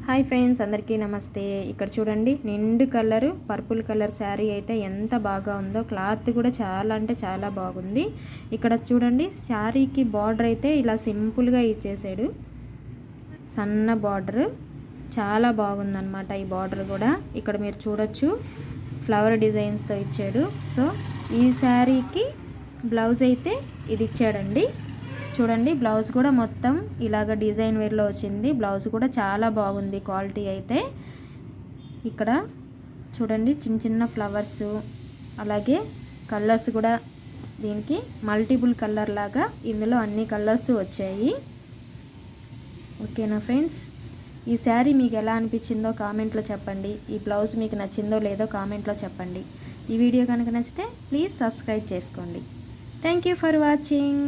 Hi friends, అందరికీ నమస్తే. ఇక్కడ చూడండి, నిండు కలర్ పర్పుల్ కలర్ శారీ అయితే ఎంత బాగా ఉందో. క్లాత్ కూడా చాలా అంటే చాలా బాగుంది. ఇక్కడ చూడండి, శారీకి బార్డర్ అయితే ఇలా సింపుల్గా ఇచ్చేసాడు. సన్న బార్డర్ చాలా బాగుందన్నమాట. ఈ బార్డర్ కూడా ఇక్కడ మీరు చూడొచ్చు, ఫ్లవర్ డిజైన్స్తో ఇచ్చాడు. సో ఈ శారీకి బ్లౌజ్ అయితే ఇది ఇచ్చాడండి. చూడండి, బ్లౌజ్ కూడా మొత్తం ఇలాగ డిజైన్ వేర్లో వచ్చింది. బ్లౌజ్ కూడా చాలా బాగుంది క్వాలిటీ అయితే. ఇక్కడ చూడండి, చిన్న చిన్న ఫ్లవర్స్, అలాగే కలర్స్ కూడా దీనికి మల్టిపుల్ కలర్ లాగా ఇందులో అన్ని కలర్స్ వచ్చాయి. ఓకేనా ఫ్రెండ్స్, ఈ శారీ మీకు ఎలా అనిపించిందో కామెంట్లో చెప్పండి. ఈ బ్లౌజ్ మీకు నచ్చిందో లేదో కామెంట్లో చెప్పండి. ఈ వీడియో కనుక నచ్చితే ప్లీజ్ సబ్స్క్రైబ్ చేసుకోండి. Thank you for watching.